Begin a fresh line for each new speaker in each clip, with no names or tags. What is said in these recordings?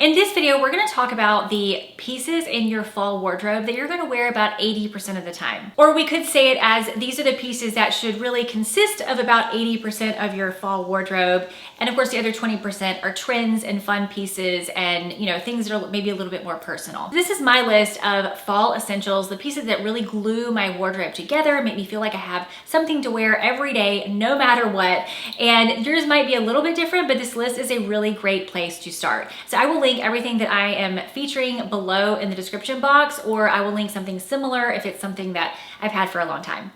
In this video, we're gonna talk about the pieces in your fall wardrobe that you're gonna wear about 80% of the time. Or we could say it as these are the pieces that should really consist of about 80% of your fall wardrobe. And of course, the other 20% are trends and fun pieces and things that are maybe a little bit more personal. This is my list of fall essentials, the pieces that really glue my wardrobe together, make me feel like I have something to wear every day, no matter what. And yours might be a little bit different, but this list is a really great place to start. So I will link everything that I am featuring below in the description box, or I will link something similar if it's something that I've had for a long time.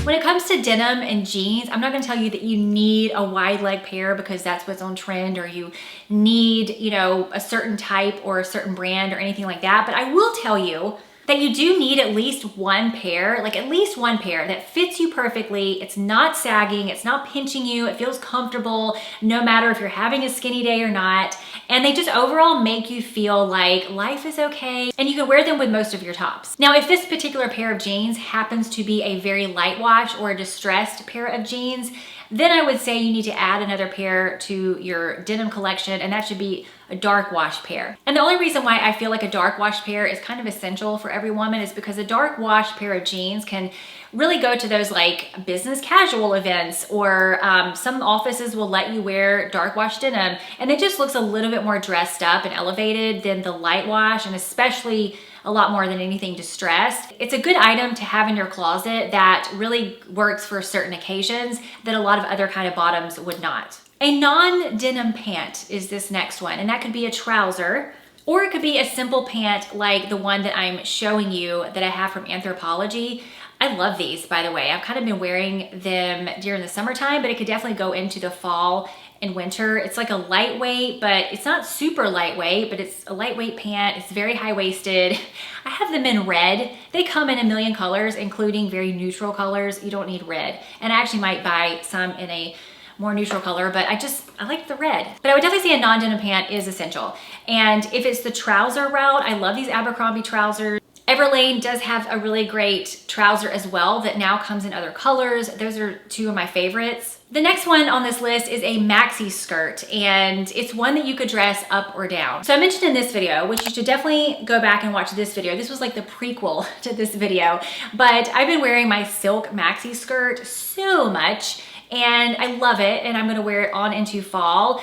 When it comes to denim and jeans, I'm not gonna tell you that you need a wide leg pair because that's what's on trend, or you need, a certain type or a certain brand or anything like that. But I will tell you that you do need at least one pair, that fits you perfectly. It's not sagging, it's not pinching you, it feels comfortable no matter if you're having a skinny day or not. And they just overall make you feel like life is okay, and you can wear them with most of your tops. Now, if this particular pair of jeans happens to be a very light wash or a distressed pair of jeans, then I would say you need to add another pair to your denim collection, and that should be a dark wash pair. And the only reason why I feel like a dark wash pair is kind of essential for every woman is because a dark wash pair of jeans can really go to those like business casual events, or some offices will let you wear dark wash denim, and it just looks a little bit more dressed up and elevated than the light wash, and especially a lot more than anything distressed. It's a good item to have in your closet that really works for certain occasions that a lot of other kind of bottoms would not. A non-denim pant is this next one, and that could be a trouser, or it could be a simple pant like the one that I'm showing you that I have from Anthropologie. I love these, by the way. I've kind of been wearing them during the summertime, but it could definitely go into the fall and winter. It's like a lightweight, but it's not super lightweight, but it's a lightweight pant. It's very high-waisted. I have them in red. They come in a million colors, including very neutral colors. You don't need red. And I actually might buy some in a more neutral color, but I like the red. But I would definitely say a non-denim pant is essential. And if it's the trouser route, I love these Abercrombie trousers. Everlane does have a really great trouser as well that now comes in other colors. Those are two of my favorites. The next one on this list is a maxi skirt, and it's one that you could dress up or down. So I mentioned in this video, which you should definitely go back and watch this video. This was like the prequel to this video, but I've been wearing my silk maxi skirt so much, and I love it, and I'm gonna wear it on into fall.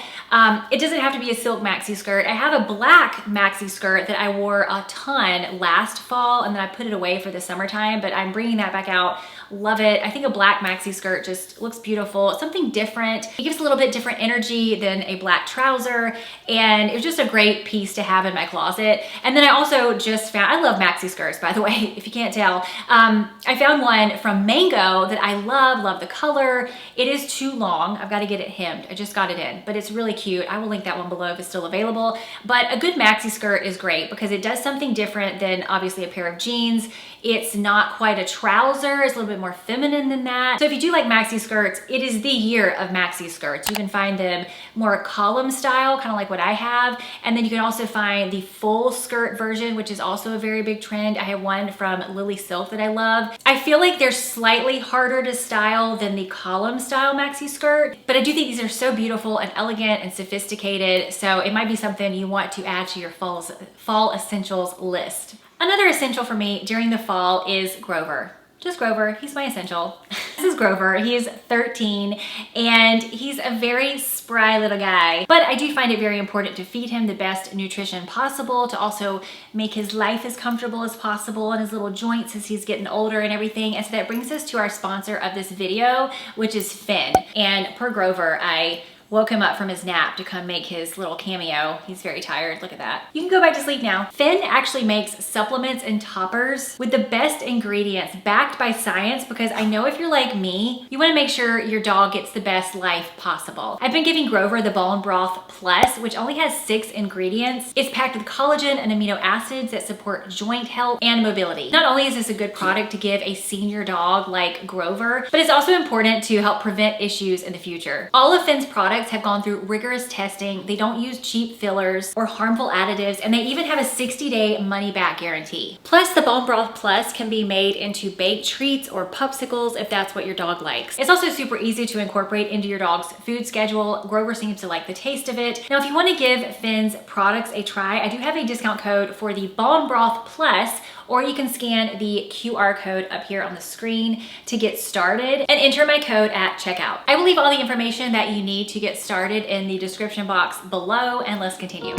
It doesn't have to be a silk maxi skirt. I have a black maxi skirt that I wore a ton last fall, and then I put it away for the summertime, but I'm bringing that back out. Love it. I think a black maxi skirt just looks beautiful. It's something different. It gives a little bit different energy than a black trouser, and it was just a great piece to have in my closet. And then I also just found, I love maxi skirts, by the way, if you can't tell. I found one from Mango that I love the color. It is too long. I've got to get it hemmed. I just got it in, but it's really cute. I will link that one below if it's still available. But a good maxi skirt is great because it does something different than obviously a pair of jeans. It's not quite a trouser. It's a little bit more feminine than that. So if you do like maxi skirts, it is the year of maxi skirts. You can find them more column style, kind of like what I have. And then you can also find the full skirt version, which is also a very big trend. I have one from Lily Silk that I love. I feel like they're slightly harder to style than the column style maxi skirt, but I do think these are so beautiful and elegant and sophisticated. So it might be something you want to add to your fall essentials list. Another essential for me during the fall is Grover. Just Grover, he's my essential. This is Grover, he is 13, and he's a very spry little guy. But I do find it very important to feed him the best nutrition possible, to also make his life as comfortable as possible and his little joints as he's getting older and everything. And so that brings us to our sponsor of this video, which is Finn. And per Grover, I woke him up from his nap to come make his little cameo. He's very tired, look at that. You can go back to sleep now. Finn actually makes supplements and toppers with the best ingredients backed by science, because I know if you're like me, you wanna make sure your dog gets the best life possible. I've been giving Grover the Bone Broth Plus, which only has 6 ingredients. It's packed with collagen and amino acids that support joint health and mobility. Not only is this a good product to give a senior dog like Grover, but it's also important to help prevent issues in the future. All of Finn's products products have gone through rigorous testing. They don't use cheap fillers or harmful additives, and they even have a 60-day money-back guarantee. Plus, the Bone Broth Plus can be made into baked treats or popsicles if that's what your dog likes. It's also super easy to incorporate into your dog's food schedule. Grover seems to like the taste of it. Now, if you want to give Finn's products a try, I do have a discount code for the Bone Broth Plus, or you can scan the QR code up here on the screen to get started and enter my code at checkout. I will leave all the information that you need to get started in the description box below, and let's continue.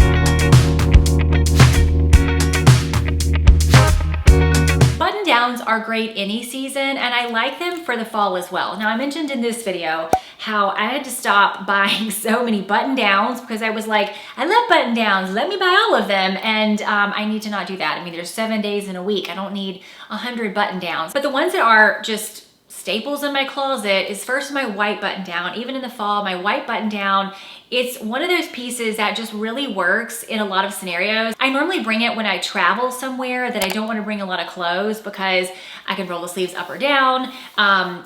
Button downs are great any season, and I like them for the fall as well. Now, I mentioned in this video how I had to stop buying so many button downs because I was like, I love button downs, let me buy all of them. And I need to not do that. I mean, there's 7 days in a week. I don't need 100 button downs. But the ones that are just staples in my closet is first my white button down. Even in the fall, my white button down, it's one of those pieces that just really works in a lot of scenarios. I normally bring it when I travel somewhere that I don't want to bring a lot of clothes because I can roll the sleeves up or down.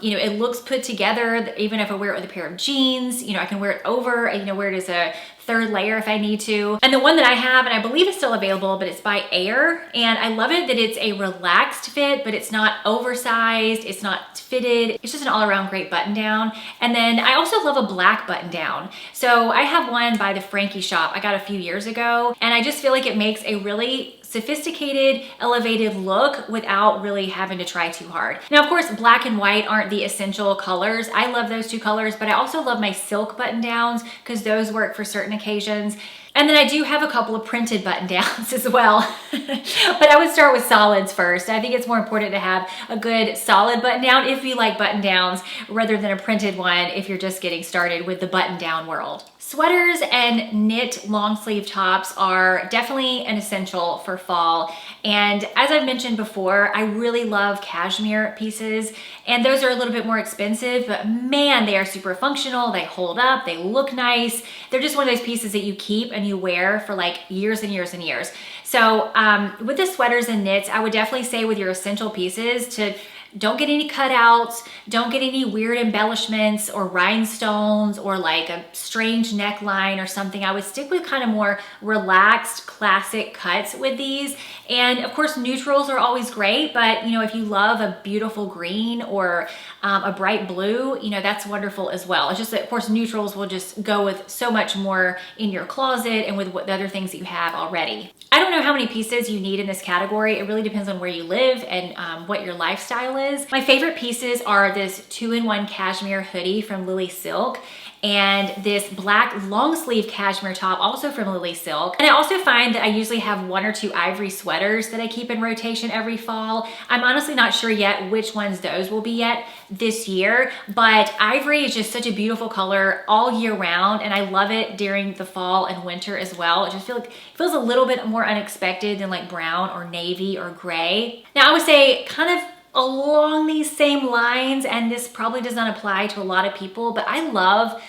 You know, it looks put together. Even if I wear it with a pair of jeans, you know, I can wear it over, you know, wear it as a third layer if I need to. And the one that I have, and I believe it's still available, but it's by Air. And I love it that it's a relaxed fit, but it's not oversized, it's not fitted. It's just an all-around great button down. And then I also love a black button down. So I have one by the Frankie shop I got a few years ago, and I just feel like it makes a really sophisticated, elevated look without really having to try too hard. Now, of course, black and white aren't the essential colors. I love those two colors, but I also love my silk button downs because those work for certain occasions. And then I do have a couple of printed button downs as well. But I would start with solids first. I think it's more important to have a good solid button down if you like button downs rather than a printed one if you're just getting started with the button down world. Sweaters and knit long sleeve tops are definitely an essential for fall. And as I've mentioned before, I really love cashmere pieces, and those are a little bit more expensive, but man, they are super functional. They hold up, they look nice. They're just one of those pieces that you keep and you wear for like years and years and years. So with the sweaters and knits, I would definitely say with your essential pieces to don't get any cutouts, don't get any weird embellishments or rhinestones or like a strange neckline or something. I would stick with kind of more relaxed, classic cuts with these. And of course, neutrals are always great, but you know, if you love a beautiful green or a bright blue, you know, that's wonderful as well. It's just that, of course, neutrals will just go with so much more in your closet and with what the other things that you have already. I don't know how many pieces you need in this category. It really depends on where you live and what your lifestyle is. My favorite pieces are this 2-in-1 cashmere hoodie from Lily Silk and this black long sleeve cashmere top also from Lily Silk. And I also find that I usually have 1 or 2 ivory sweaters that I keep in rotation every fall. I'm honestly not sure yet which ones those will be yet this year, but ivory is just such a beautiful color all year round, and I love it during the fall and winter as well. It just feels a little bit more unexpected than like brown or navy or gray. Now, I would say kind of along these same lines, and this probably does not apply to a lot of people, but I love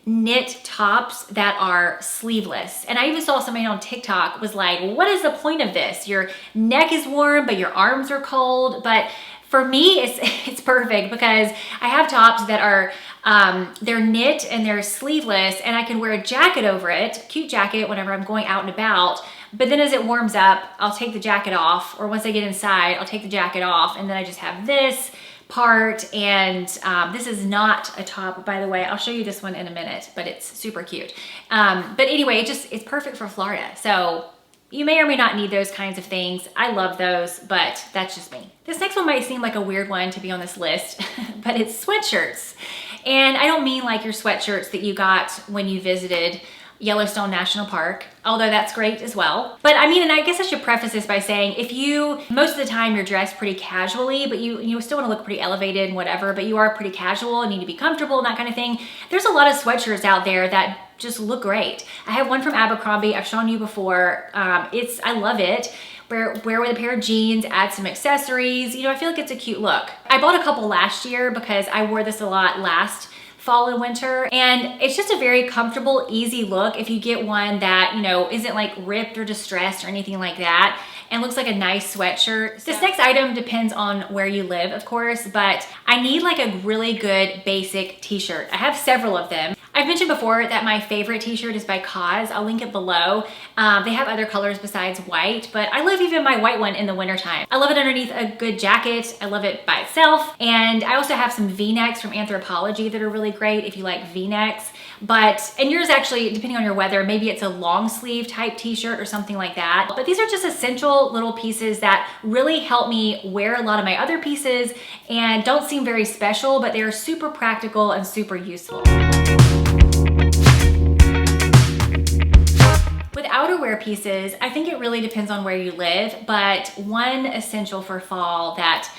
knit tops that are sleeveless. And I even saw somebody on TikTok was like, what is the point of this? Your neck is warm, but your arms are cold. But for me, it's perfect because I have tops that are, they're knit and they're sleeveless, and I can wear a jacket over it, cute jacket, whenever I'm going out and about. But then as it warms up, I'll take the jacket off, or once I get inside, I'll take the jacket off, and then I just have this part. And this is not a top, by the way. I'll show you this one in a minute, but it's super cute. But anyway, it's perfect for Florida. So you may or may not need those kinds of things. I love those, but that's just me. This next one might seem like a weird one to be on this list, but it's sweatshirts. And I don't mean like your sweatshirts that you got when you visited Yellowstone National Park, although that's great as well. But I mean, and I guess I should preface this by saying, if you, most of the time you're dressed pretty casually, but you still wanna look pretty elevated and whatever, but you are pretty casual and need to be comfortable and that kind of thing, there's a lot of sweatshirts out there that just look great. I have one from Abercrombie, I've shown you before. I love it. Wear with a pair of jeans, add some accessories. You know, I feel like it's a cute look. I bought a couple last year because I wore this a lot last fall and winter, and it's just a very comfortable, easy look if you get one that, you know, isn't like ripped or distressed or anything like that, and looks like a nice sweatshirt. This next item depends on where you live, of course, but I need like a really good basic t-shirt. I have several of them. I've mentioned before that my favorite t-shirt is by Cause. I'll link it below. They have other colors besides white, but I love even my white one in the wintertime. I love it underneath a good jacket. I love it by itself. And I also have some V-necks from Anthropologie that are really great if you like V-necks. And yours actually, depending on your weather, maybe it's a long sleeve type t-shirt or something like that. But these are just essential little pieces that really help me wear a lot of my other pieces and don't seem very special, but they're super practical and super useful. With outerwear pieces, I think it really depends on where you live, but one essential for fall that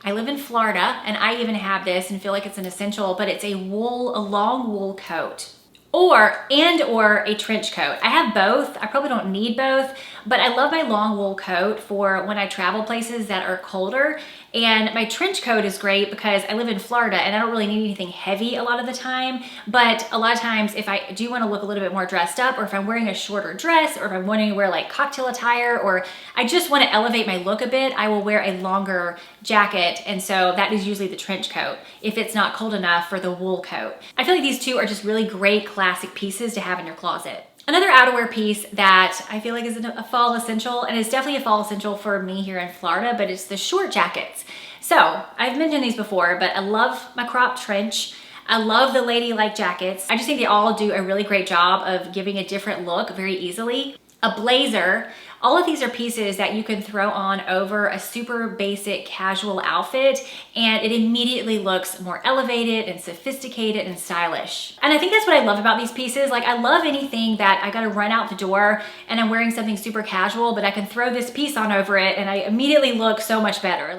I live in Florida, and I even have this and feel like it's an essential, but it's a long wool coat or a trench coat. I have both. I probably don't need both, but I love my long wool coat for when I travel places that are colder. And my trench coat is great because I live in Florida and I don't really need anything heavy a lot of the time. But a lot of times if I do want to look a little bit more dressed up, or if I'm wearing a shorter dress, or if I'm wanting to wear like cocktail attire, or I just want to elevate my look a bit, I will wear a longer jacket. And so that is usually the trench coat if it's not cold enough for the wool coat. I feel like these two are just really great classic pieces to have in your closet. Another outerwear piece that I feel like is a fall essential, and it's definitely a fall essential for me here in Florida, but it's the short jackets. So I've mentioned these before, but I love my crop trench. I love the ladylike jackets. I just think they all do a really great job of giving a different look very easily. A blazer. All of these are pieces that you can throw on over a super basic casual outfit, and it immediately looks more elevated and sophisticated and stylish. And I think that's what I love about these pieces. Like, I love anything that I gotta run out the door and I'm wearing something super casual, but I can throw this piece on over it and I immediately look so much better.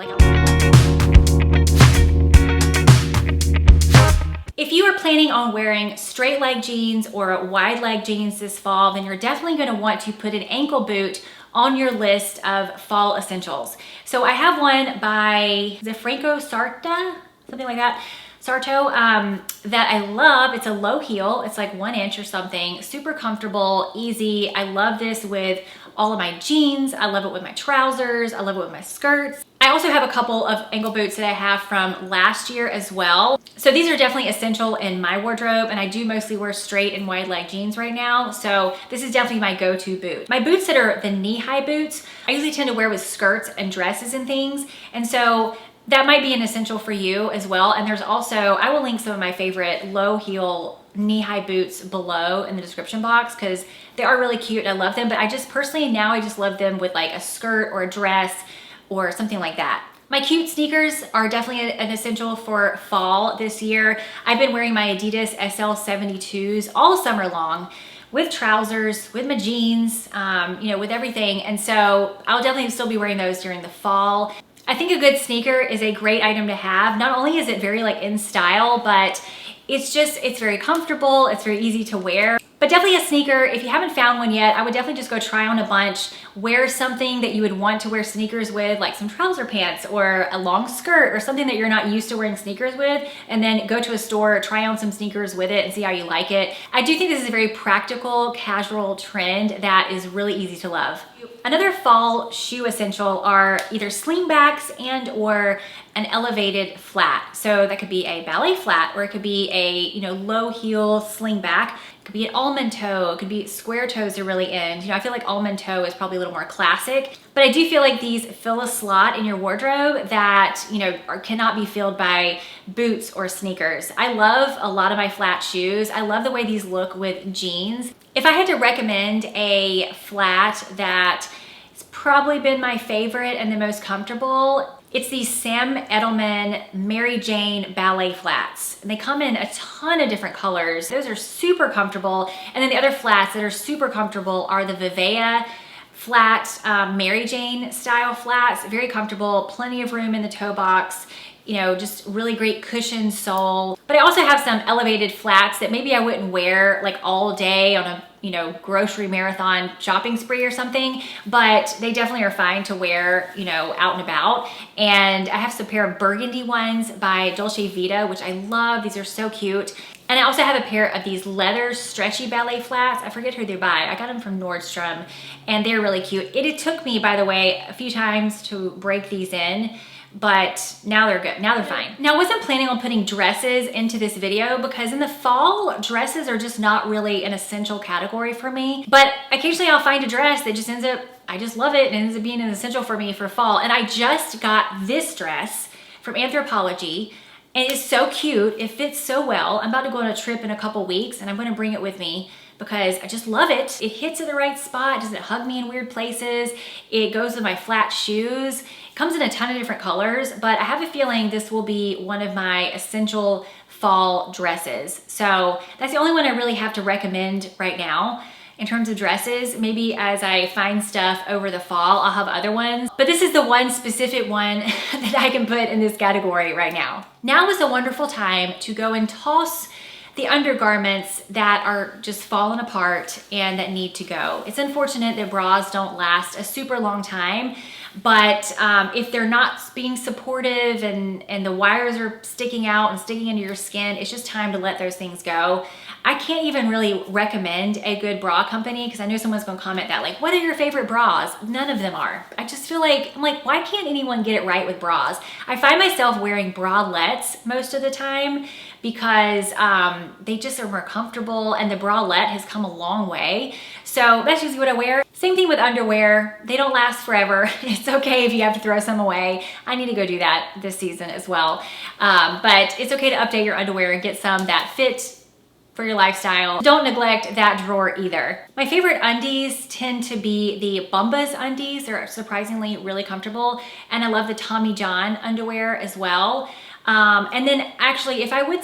If you are planning on wearing straight leg jeans or wide leg jeans this fall, then you're definitely going to want to put an ankle boot on your list of fall essentials. So I have one by Franco Sarta, something like that. Sarto, that I love. It's a low heel. It's like 1 inch or something. Super comfortable, easy. I love this with all of my jeans. I love it with my trousers. I love it with my skirts. I also have a couple of ankle boots that I have from last year as well. So these are definitely essential in my wardrobe, and I do mostly wear straight and wide leg jeans right now. So this is definitely my go-to boot. My boots that are the knee-high boots, I usually tend to wear with skirts and dresses and things. And so that might be an essential for you as well. And there's also, I will link some of my favorite low heel knee-high boots below in the description box because they are really cute. I love them, but I just personally now I just love them with like a skirt or a dress or something like that. My cute sneakers are definitely an essential for fall this year. I've been wearing my Adidas SL72s all summer long with trousers, with my jeans, you know, with everything. And so I'll definitely still be wearing those during the fall. I think a good sneaker is a great item to have. Not only is it very like in style, but it's very comfortable. It's very easy to wear. But definitely a sneaker, if you haven't found one yet, I would definitely just go try on a bunch, wear something that you would want to wear sneakers with, like some trouser pants or a long skirt or something that you're not used to wearing sneakers with, and then go to a store, try on some sneakers with it and see how you like it. I do think this is a very practical, casual trend that is really easy to love. Another fall shoe essential are either slingbacks and or an elevated flat. So that could be a ballet flat, or it could be a, you know, low heel slingback. It could be an almond toe. It could be square toes are really in. You know, I feel like almond toe is probably a little more classic, but I do feel like these fill a slot in your wardrobe that, you know, cannot be filled by boots or sneakers. I love a lot of my flat shoes. I love the way these look with jeans. If I had to recommend a flat that has probably been my favorite and the most comfortable, it's these Sam Edelman Mary Jane ballet flats. And they come in a ton of different colors. Those are super comfortable. And then the other flats that are super comfortable are the Vivea flat, Mary Jane style flats. Very comfortable, plenty of room in the toe box. You know, just really great cushion sole. But I also have some elevated flats that maybe I wouldn't wear like all day on a, you know, grocery marathon shopping spree or something, but they definitely are fine to wear, you know, out and about. And I have some pair of burgundy ones by Dolce Vita, which I love. These are so cute. And I also have a pair of these leather stretchy ballet flats. I forget who they're by. I got them from Nordstrom and they're really cute. It took me, by the way, a few times to break these in, but now they're good. Now they're fine. Now I wasn't planning on putting dresses into this video because in the fall, dresses are just not really an essential category for me. But occasionally I'll find a dress that just ends up, I just love it and ends up being an essential for me for fall. And I just got this dress from Anthropologie and it's so cute. It fits so well. I'm about to go on a trip in a couple weeks and I'm gonna bring it with me because I just love it. It hits at the right spot, doesn't hug me in weird places. It goes with my flat shoes. It comes in a ton of different colors, but I have a feeling this will be one of my essential fall dresses. So that's the only one I really have to recommend right now. In terms of dresses, maybe as I find stuff over the fall, I'll have other ones. But this is the one specific one that I can put in this category right now. Now is a wonderful time to go and toss the undergarments that are just falling apart and that need to go. It's unfortunate that bras don't last a super long time, but if they're not being supportive and the wires are sticking out and sticking into your skin, it's just time to let those things go. I can't even really recommend a good bra company because I know someone's gonna comment that, like, what are your favorite bras? None of them are. I just feel like, I'm like, why can't anyone get it right with bras? I find myself wearing bralettes most of the time because they just are more comfortable and the bralette has come a long way. So that's usually what I wear. Same thing with underwear. They don't last forever. It's okay if you have to throw some away. I need to go do that this season as well. But it's okay to update your underwear and get some that fit for your lifestyle. Don't neglect that drawer either. My favorite undies tend to be the Bombas undies. They're surprisingly really comfortable. And I love the Tommy John underwear as well. And then actually, if I were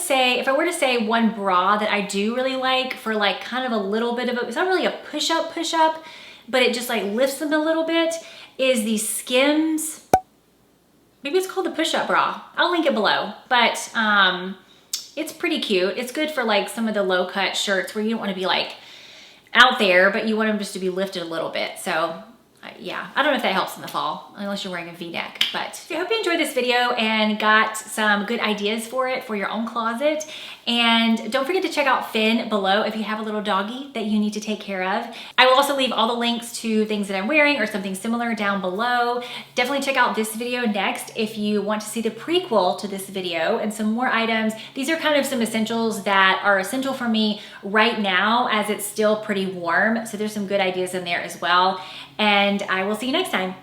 to say one bra that I do really like for like kind of a little bit of it's not really a push-up, but it just like lifts them a little bit, is the Skims. Maybe it's called the push-up bra. I'll link it below, but it's pretty cute. It's good for like some of the low cut shirts where you don't want to be like out there, but you want them just to be lifted a little bit. So yeah, I don't know if that helps in the fall, unless you're wearing a V-neck. But I hope you enjoyed this video and got some good ideas for it for your own closet. And don't forget to check out Finn below if you have a little doggy that you need to take care of. I will also leave all the links to things that I'm wearing or something similar down below. Definitely check out this video next if you want to see the prequel to this video and some more items. These are kind of some essentials that are essential for me right now as it's still pretty warm. So there's some good ideas in there as well. And I will see you next time.